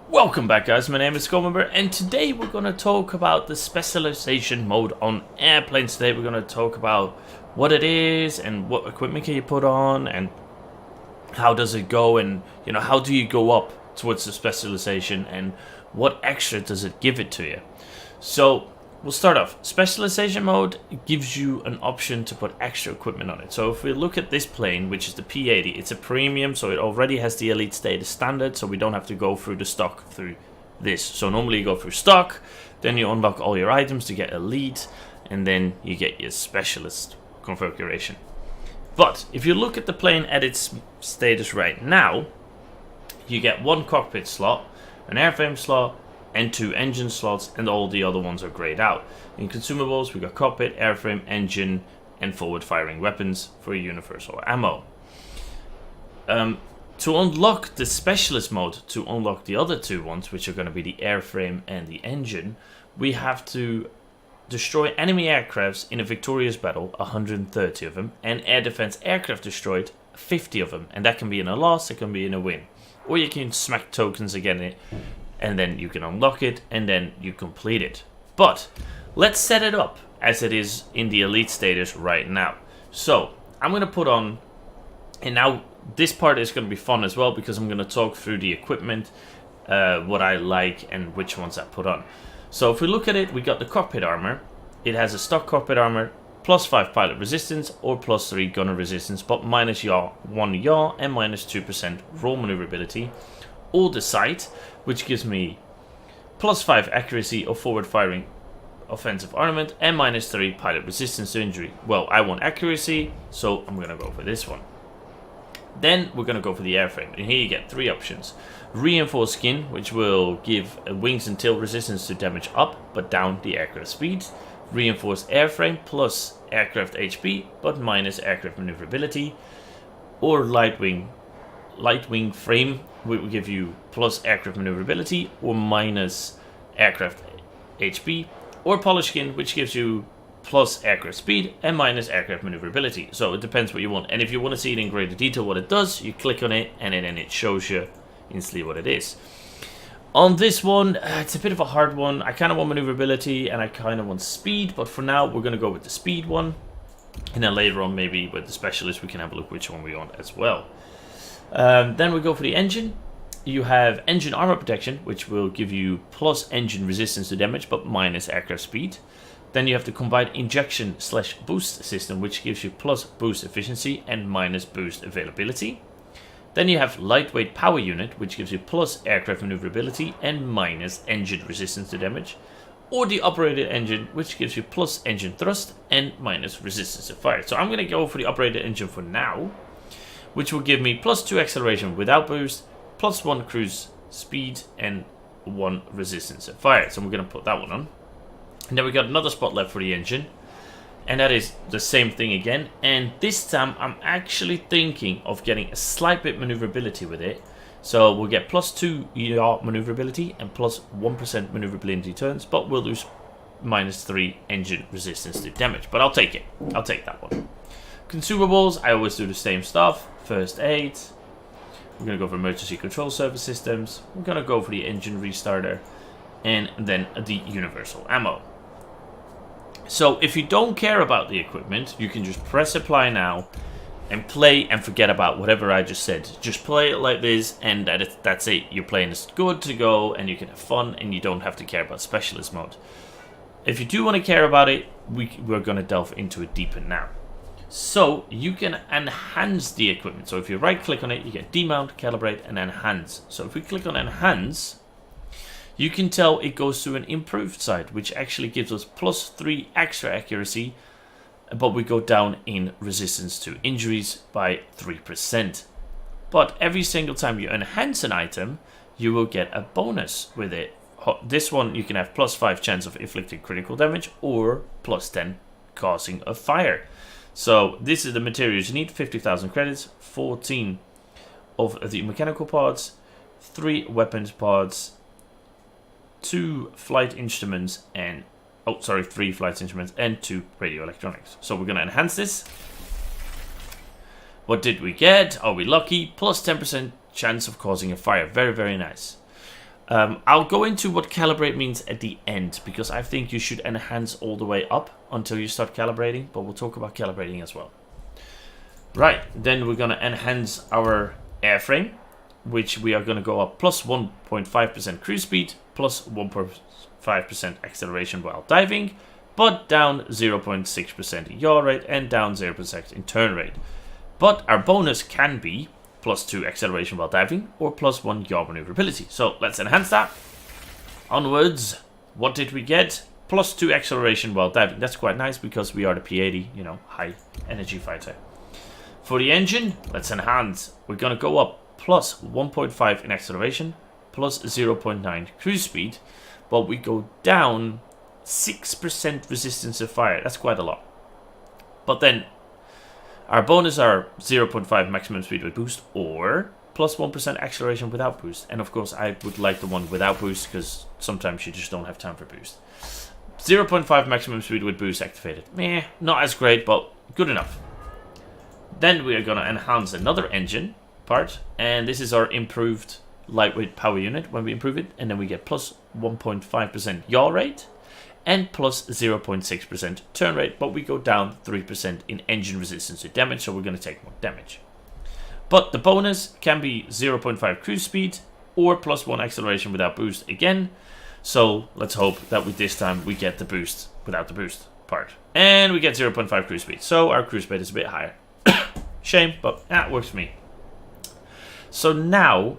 Welcome back, guys. My name is Skullmember, and today we're going to talk about the specialization mode on airplanes. Today we're going to talk about what it is and what equipment can you put on and how does it go, and how do you go up towards the specialization and what extra does it give it to you. So we'll start off. Specialization mode gives you an option to put extra equipment on it. So if we look at this plane, which is the P80, it's a premium, so it already has the elite status standard, so we don't have to go through the stock through this. So normally you go through stock, then you unlock all your items to get elite, and then you get your specialist configuration. But if you look at the plane at its status right now, you get one cockpit slot, an airframe slot, and 2 engine slots, and all the other ones are grayed out. In consumables, we got cockpit, airframe, engine, and forward firing weapons for universal ammo. To unlock the specialist mode, to unlock the other 2 ones, which are going to be the airframe and the engine, we have to destroy enemy aircrafts in a victorious battle, 130 of them, and air defense aircraft destroyed, 50 of them. And that can be in a loss, it can be in a win. Or you can smack tokens again, and then you can unlock it, and then you complete it. But let's set it up as it is in the elite status right now. So I'm going to put on, and now this part is going to be fun as well, because I'm going to talk through the equipment, what I like and which ones I put on. So if we look at it, we got the cockpit armor. It has a stock cockpit armor, plus 5 pilot resistance or plus 3 gunner resistance, but minus 1 yaw and minus 2% roll maneuverability. Or the sight, which gives me plus 5 accuracy of forward firing offensive armament and minus 3 pilot resistance to injury. Well, I want accuracy, so I'm going to go for this one. Then we're going to go for the airframe, and here you get 3 options. Reinforced skin, which will give wings and tail resistance to damage up but down the aircraft speed. Reinforced airframe plus aircraft HP but minus aircraft maneuverability. Or light wing frame, which will give you plus aircraft maneuverability or minus aircraft HP. Or polished skin, which gives you plus aircraft speed and minus aircraft maneuverability. So it depends what you want. And if you want to see it in greater detail what it does, you click on it and then it shows you instantly what it is. On this one, it's a bit of a hard one. I kind of want maneuverability and I kind of want speed, but for now we're going to go with the speed one. And then later on, maybe with the specialist, we can have a look which one we want as well. Then we go for the engine. You have engine armor protection, which will give you plus engine resistance to damage, but minus aircraft speed. Then you have the combined injection/boost system, which gives you plus boost efficiency and minus boost availability. Then you have lightweight power unit, which gives you plus aircraft maneuverability and minus engine resistance to damage. Or the operated engine, which gives you plus engine thrust and minus resistance to fire. So I'm going to go for the operated engine for now, which will give me plus 2 acceleration without boost, plus 1 cruise speed, and 1 resistance to fire. So we're going to put that one on. And then we got another spot left for the engine, and that is the same thing again. And this time I'm actually thinking of getting a slight bit maneuverability with it. So we'll get plus 2 yaw maneuverability and plus 1% maneuverability turns, but we'll lose minus 3 engine resistance to damage. But I'll take it. I'll take that one. Consumables, I always do the same stuff. First aid. We're going to go for emergency control service systems. We're going to go for the engine restarter. And then the universal ammo. So if you don't care about the equipment, you can just press apply now and play and forget about whatever I just said. Just play it like this, and that's it. Your plane is good to go and you can have fun and you don't have to care about specialist mode. If you do want to care about it, we're going to delve into it deeper now. So you can enhance the equipment. So if you right click on it, you get demount, calibrate, and enhance. So if we click on enhance, you can tell it goes to an improved side, which actually gives us plus 3 extra accuracy, but we go down in resistance to injuries by 3%. But every single time you enhance an item, you will get a bonus with it. This one you can have plus 5 chance of inflicting critical damage or plus 10 causing a fire. So this is the materials you need: 50,000 credits, 14 of the mechanical parts, 3 weapons parts, 2 flight instruments, and 3 flight instruments and 2 radio electronics. So we're going to enhance this. What did we get? Are we lucky? Plus 10% chance of causing a fire. Very, very nice. I'll go into what calibrate means at the end, because I think you should enhance all the way up until you start calibrating, but we'll talk about calibrating as well. Right, then we're going to enhance our airframe, which we are going to go up plus 1.5% cruise speed, plus 1.5% acceleration while diving, but down 0.6% yaw rate and down 0% in turn rate. But our bonus can be plus 2 acceleration while diving or plus 1 yaw maneuverability. So let's enhance that. Onwards, what did we get? Plus 2 acceleration while diving. That's quite nice because we are the P-80, you know, high energy fighter. For the engine, let's enhance. We're going to go up plus 1.5 in acceleration, plus 0.9 cruise speed, but we go down 6% resistance to fire. That's quite a lot. But then our bonus are 0.5 maximum speed with boost or plus 1% acceleration without boost. And of course I would like the one without boost because sometimes you just don't have time for boost. 0.5 maximum speed with boost activated. Meh, not as great, but good enough. Then we are going to enhance another engine part, and this is our improved lightweight power unit when we improve it, and then we get plus 1.5% yaw rate and plus 0.6% turn rate, but we go down 3% in engine resistance to damage, so we're going to take more damage. But the bonus can be 0.5 cruise speed or plus 1 acceleration without boost again, so let's hope that with this time we get the boost without the boost part. And we get 0.5 cruise speed, so our cruise speed is a bit higher. Shame, but that works for me. So now,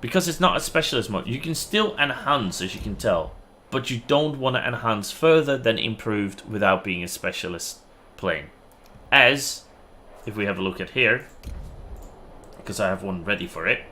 because it's not a specialist mode, you can still enhance, as you can tell, but you don't want to enhance further than improved without being a specialist plane. As, if we have a look at here, because I have one ready for it,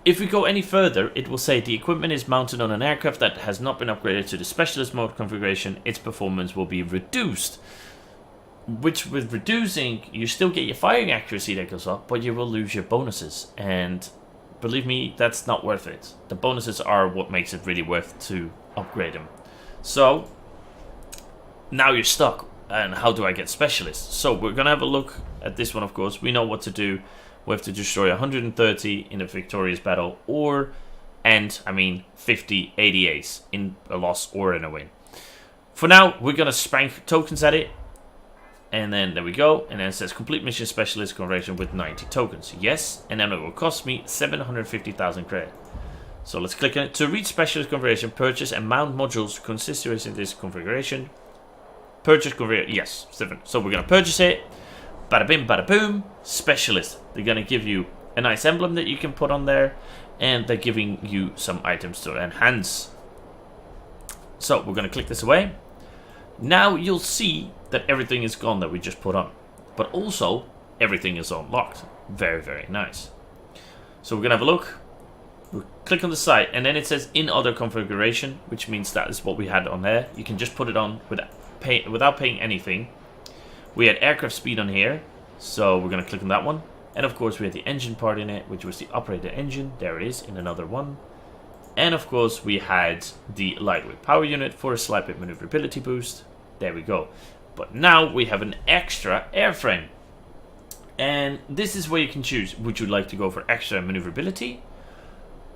if we go any further, it will say the equipment is mounted on an aircraft that has not been upgraded to the specialist mode configuration, its performance will be reduced. Which, with reducing, you still get your firing accuracy that goes up, but you will lose your bonuses. And believe me, that's not worth it. The bonuses are what makes it really worth to upgrade them. So, now you're stuck. And how do I get specialists? So, we're going to have a look at this one, of course. We know what to do. We have to destroy 130 in a victorious battle, or, and, 50 ADAs in a loss or in a win. For now, we're going to spank tokens at it. And then there we go, and then it says complete mission specialist conversion with 90 tokens. Yes, and then it will cost me 750,000 credit. So let's click on it. To reach specialist conversion, purchase and mount modules consistent in this configuration. Purchase conversion, yes, 7. So we're going to purchase it. Bada bim, bada boom, specialist. They're going to give you a nice emblem that you can put on there, and they're giving you some items to enhance. So we're going to click this away. Now you'll see that everything is gone that we just put on, but also everything is unlocked. Very, very nice. So we're gonna have a look. We'll click on the site, and then it says in other configuration, which means that is what we had on there. You can just put it on without paying anything. We had aircraft speed on here, so we're gonna click on that one. And of course we had the engine part in it, which was the operator engine. There it is in another one. And of course we had the lightweight power unit for a slight bit maneuverability boost. There we go. But now we have an extra airframe. And this is where you can choose. Would you like to go for extra maneuverability?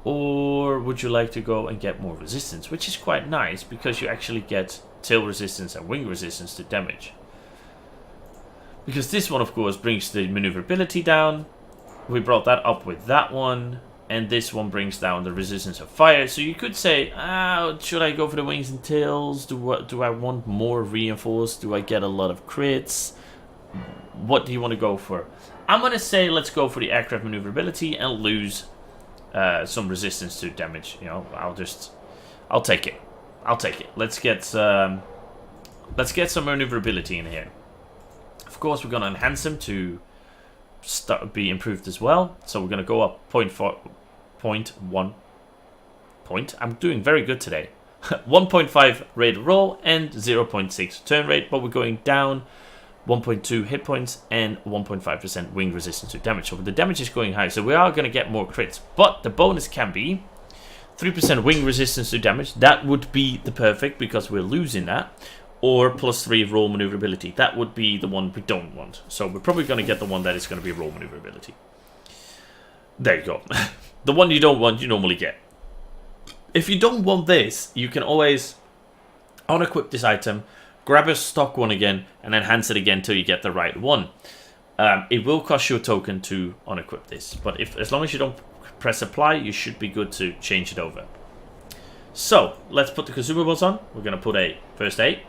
Or would you like to go and get more resistance? Which is quite nice because you actually get tail resistance and wing resistance to damage. Because this one, of course, brings the maneuverability down. We brought that up with that one. And this one brings down the resistance of fire. So you could say, should I go for the wings and tails? Do I want more reinforced? Do I get a lot of crits? What do you want to go for? I'm going to say let's go for the aircraft maneuverability and lose some resistance to damage. You know, I'll take it. I'll take it. Let's get some maneuverability in here. Of course, we're going to enhance them to be improved as well. So we're going to go up 0.1 point. I'm doing very good today. 1.5 rate of roll and 0.6 turn rate, but we're going down 1.2 hit points and 1.5% wing resistance to damage. So the damage is going high, so we are going to get more crits. But the bonus can be 3% wing resistance to damage. That would be the perfect because we're losing that. Or +3 roll maneuverability. That would be the one we don't want. So we're probably going to get the one that is going to be roll maneuverability. There you go. The one you don't want, you normally get. If you don't want this, you can always unequip this item, grab a stock one again, and enhance it again till you get the right one. It will cost you a token to unequip this, but as long as you don't press apply, you should be good to change it over. So let's put the consumables on. We're going to put a first aid.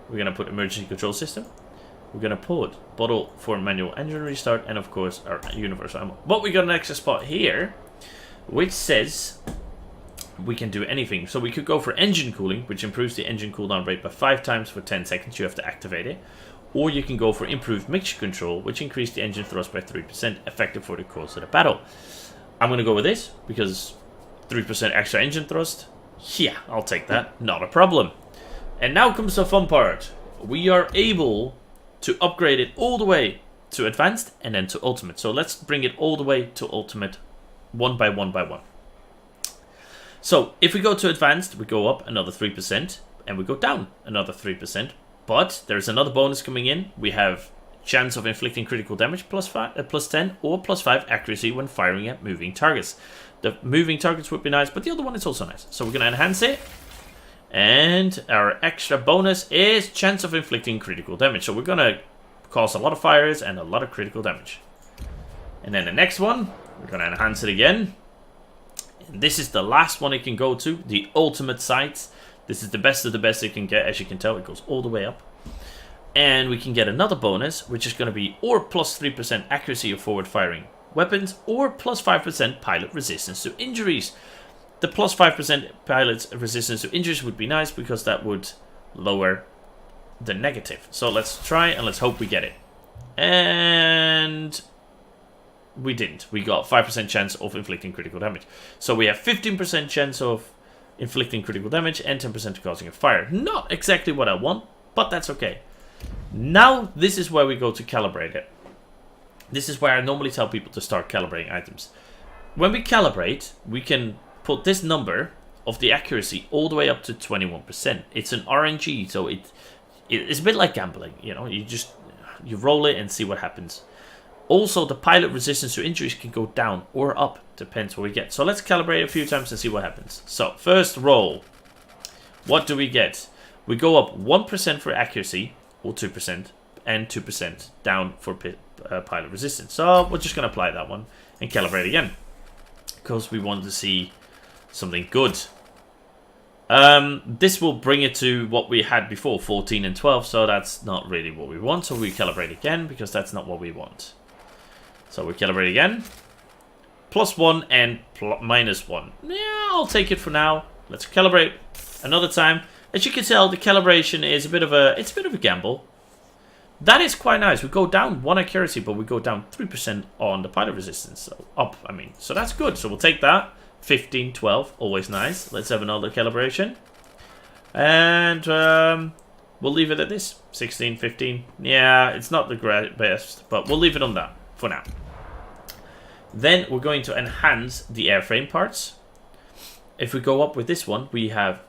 We're going to put emergency control system. We're going to put bottle for manual engine restart, and of course our universal ammo. But we got an extra spot here which says we can do anything. So we could go for engine cooling, which improves the engine cooldown rate by 5 times for 10 seconds. You have to activate it. Or you can go for improved mixture control, which increases the engine thrust by 3%, effective for the course of the battle. I'm going to go with this because 3% extra engine thrust. Yeah, I'll take that. Not a problem. And now comes the fun part. We are able to upgrade it all the way to advanced and then to ultimate. So let's bring it all the way to ultimate, one by one by one. So if we go to advanced, we go up another 3% and we go down another 3%. But there's another bonus coming in. We have chance of inflicting critical damage plus 10 or plus 5 accuracy when firing at moving targets. The moving targets would be nice, but the other one is also nice. So we're going to enhance it. And our extra bonus is chance of inflicting critical damage. So we're going to cause a lot of fires and a lot of critical damage. And then the next one, we're going to enhance it again. And this is the last one it can go to, the ultimate sights. This is the best of the best it can get. As you can tell, it goes all the way up. And we can get another bonus, which is going to be or plus 3% accuracy of forward firing weapons, or plus 5% pilot resistance to injuries. The plus 5% pilot's resistance to injuries would be nice because that would lower the negative. So let's try and let's hope we get it. And we didn't. We got 5% chance of inflicting critical damage. So we have 15% chance of inflicting critical damage and 10% causing a fire. Not exactly what I want, but that's okay. Now this is where we go to calibrate it. This is where I normally tell people to start calibrating items. When we calibrate, we can put this number of the accuracy all the way up to 21%. It's an RNG, so it's a bit like gambling. You know, you roll it and see what happens. Also, the pilot resistance to injuries can go down or up, depends what we get. So let's calibrate a few times and see what happens. So first roll, what do we get? We go up 1% for accuracy, or 2%, and 2% down for pilot resistance. So we're just going to apply that one and calibrate again, because we want to see something good. This will bring it to what we had before, 14 and 12, so that's not really what we want. So we calibrate again, because that's not what we want. So we calibrate again. +1 and -1. Yeah, I'll take it for now. Let's calibrate another time. As you can tell, the calibration is a bit of a gamble. That is quite nice. We go down 1 accuracy, but we go down 3% on the pilot resistance. So up, I mean, so that's good. So we'll take that. 15, 12, always nice. Let's have another calibration. And we'll leave it at this. 16, 15. Yeah, it's not the best, but we'll leave it on that for now. Then we're going to enhance the airframe parts. If we go up with this one, we have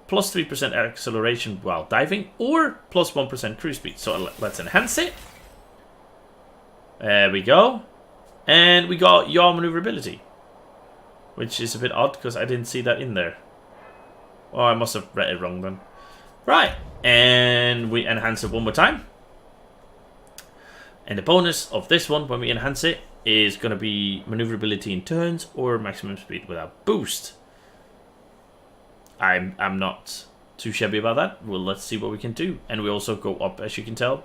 plus 3% acceleration while diving, or plus 1% cruise speed. So let's enhance it. There we go. And we got yaw maneuverability, which is a bit odd because I didn't see that in there. Oh, I must have read it wrong then. Right, and we enhance it one more time. And the bonus of this one, when we enhance it, is going to be maneuverability in turns or maximum speed without boost. I'm not too shabby about that. Well, let's see what we can do. And we also go up, as you can tell.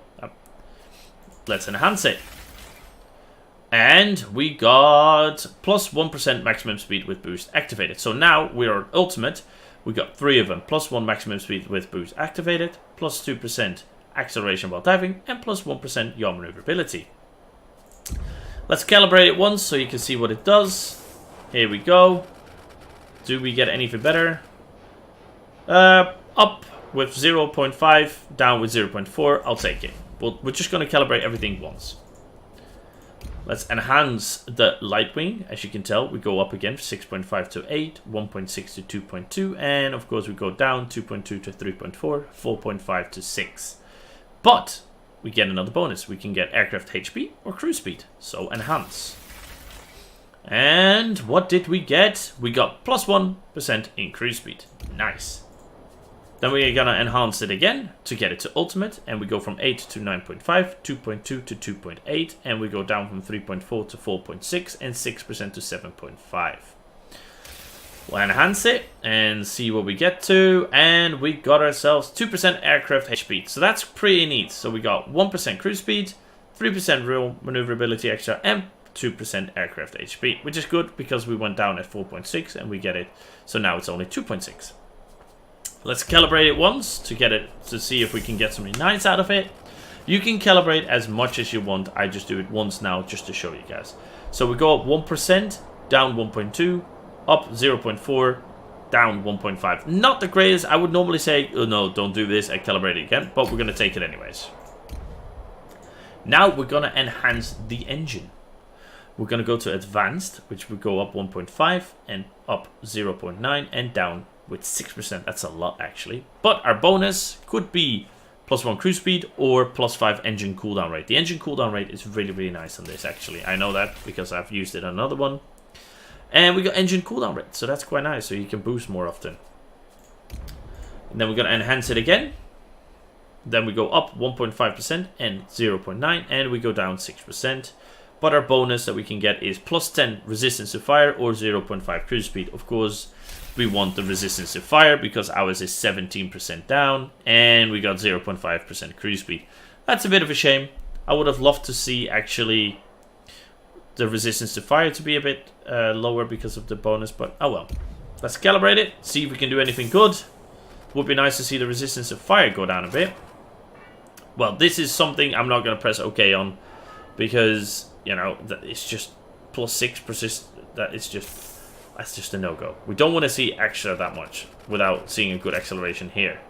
Let's enhance it. And we got plus 1% maximum speed with boost activated. So now we're on ultimate. We got 3 of them. Plus 1 maximum speed with boost activated. Plus 2% acceleration while diving. And plus 1% yaw maneuverability. Let's calibrate it once so you can see what it does. Here we go. Do we get anything better? Up with 0.5, down with 0.4. I'll take it. We're just going to calibrate everything once. Let's enhance the light wing. As you can tell, we go up again, 6.5 to 8, 1.6 to 2.2, and of course we go down 2.2 to 3.4, 4.5 to 6. But we get another bonus. We can get aircraft HP or cruise speed. So enhance. And what did we get? We got plus 1% in cruise speed. Nice. Then we're gonna enhance it again to get it to ultimate, and we go from 8 to 9.5, 2.2 to 2.8, and we go down from 3.4 to 4.6, and 6% to 7.5. We'll enhance it and see what we get to, and we got ourselves 2% aircraft HP. So that's pretty neat. So we got 1% cruise speed, 3% real maneuverability extra, and 2% aircraft HP, which is good because we went down at 4.6 and we get it. So now it's only 2.6. Let's calibrate it once to get it, to see if we can get something nice out of it. You can calibrate as much as you want. I just do it once now just to show you guys. So we go up 1%, down 1.2, up 0.4, down 1.5. Not the greatest. I would normally say, oh no, don't do this and calibrate it again, but we're going to take it anyways. Now we're going to enhance the engine. We're going to go to advanced, which would go up 1.5 and up 0.9 and down with 6%. That's a lot actually. But our bonus could be plus 1 cruise speed or plus 5 engine cooldown rate. The engine cooldown rate is really, really nice on this actually. I know that because I've used it on another one. And we got engine cooldown rate, so that's quite nice. So you can boost more often. And then we're going to enhance it again. Then we go up 1.5% and 0.9, and we go down 6%. But our bonus that we can get is plus 10 resistance to fire or 0.5 cruise speed. Of course, we want the resistance to fire because ours is 17% down, and we got 0.5% cruise speed. That's a bit of a shame. I would have loved to see actually the resistance to fire to be a bit lower because of the bonus, but oh well. Let's calibrate it, see if we can do anything good. Would be nice to see the resistance to fire go down a bit. Well, this is something I'm not going to press OK on because, you know, it's just plus 6 persist. That's just a no-go. We don't want to see extra that much without seeing a good acceleration here.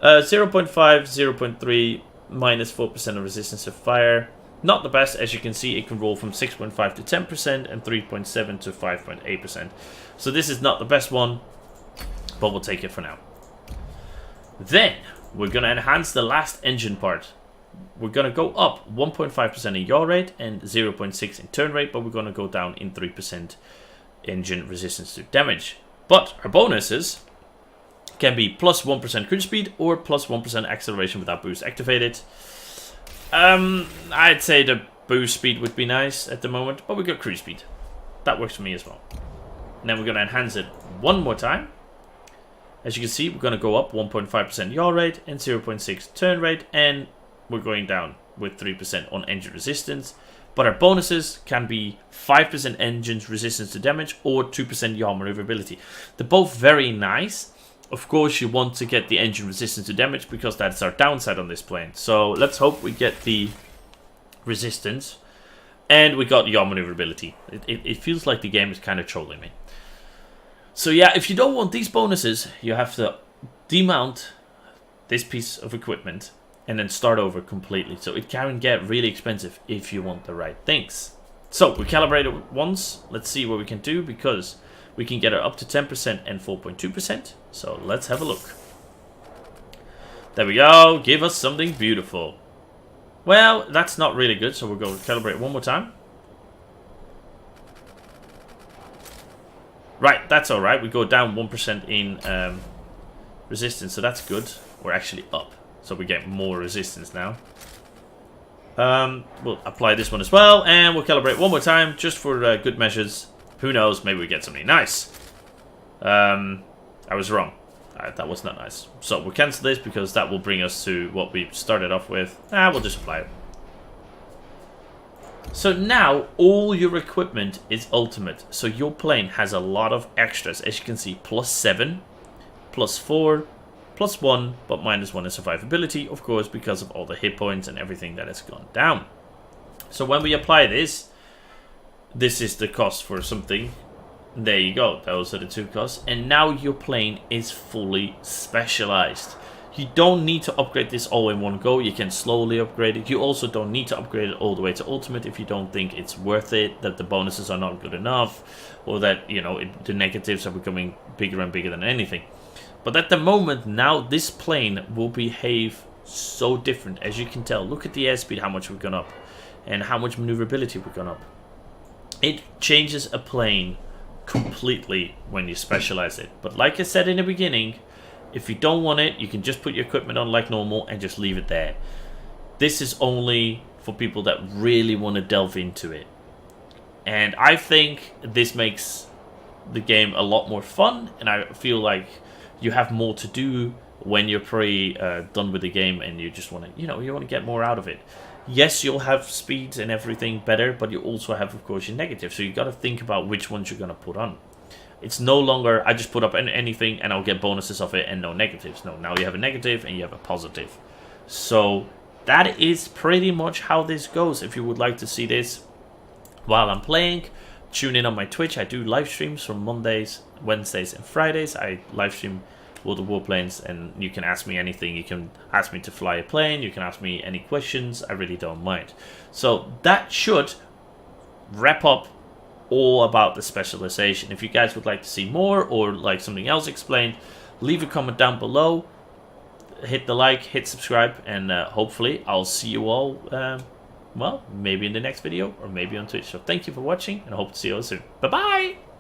0.5, 0.3, minus 4% of resistance to fire. Not the best. As you can see, it can roll from 6.5 to 10% and 3.7 to 5.8%. So this is not the best one, but we'll take it for now. Then we're going to enhance the last engine part. We're going to go up 1.5% in yaw rate and 0.6 in turn rate, but we're going to go down in 3% engine resistance to damage. But our bonuses can be plus 1% cruise speed or plus 1% acceleration without boost activated. I'd say the boost speed would be nice at the moment, but we got cruise speed. That works for me as well. And then we're going to enhance it one more time. As you can see, we're going to go up 1.5% yaw rate and 0.6 turn rate, and we're going down with 3% on engine resistance. But our bonuses can be 5% engine's resistance to damage or 2% yaw maneuverability. They're both very nice. Of course, you want to get the engine resistance to damage because that's our downside on this plane. So let's hope we get the resistance. And we got yaw maneuverability. It feels like the game is kind of trolling me. So yeah, if you don't want these bonuses, you have to demount this piece of equipment and then start over completely. So it can get really expensive if you want the right things. So we calibrate it once. Let's see what we can do because we can get it up to 10% and 4.2%. So let's have a look. There we go. Give us something beautiful. Well, that's not really good. So we'll go calibrate one more time. Right, that's all right. We go down 1% in resistance. So that's good. We're actually up. So we get more resistance now. We'll apply this one as well. And we'll calibrate one more time just for good measures. Who knows? Maybe we get something nice. I was wrong. That was not nice. So we'll cancel this because that will bring us to what we started off with. We'll just apply it. So now all your equipment is ultimate. So your plane has a lot of extras. As you can see, plus 7, plus 4, plus 1, but minus 1 in survivability, of course, because of all the hit points and everything that has gone down. So when we apply this, this is the cost for something. There you go. Those are the two costs. And now your plane is fully specialized. You don't need to upgrade this all in one go. You can slowly upgrade it. You also don't need to upgrade it all the way to ultimate if you don't think it's worth it, that the bonuses are not good enough, or that, you know, the negatives are becoming bigger and bigger than anything. But at the moment, now this plane will behave so different. As you can tell, look at the airspeed, how much we've gone up, and how much maneuverability we've gone up. it changes a plane completely when you specialize it. But like I said in the beginning, if you don't want it, you can just put your equipment on like normal and just leave it there. This is only for people that really want to delve into it. And I think this makes the game a lot more fun, and I feel like you have more to do when you're pretty done with the game and you just want to, you want to get more out of it. Yes, you'll have speed and everything better, but you also have, of course, your negatives. So you got to think about which ones you're going to put on. It's no longer, I just put up anything and I'll get bonuses of it and no negatives. No, now you have a negative and you have a positive. So that is pretty much how this goes. If you would like to see this while I'm playing, tune in on my Twitch. I do live streams from Mondays, Wednesdays, and Fridays. I live stream with the Warplanes, and you can ask me anything. You can ask me to fly a plane. You can ask me any questions. I really don't mind. So that should wrap up all about the specialization. If you guys would like to see more or like something else explained, leave a comment down below. Hit the like, hit subscribe, and hopefully I'll see you all, well, maybe in the next video or maybe on Twitch. So thank you for watching, and I hope to see you all soon. Bye-bye!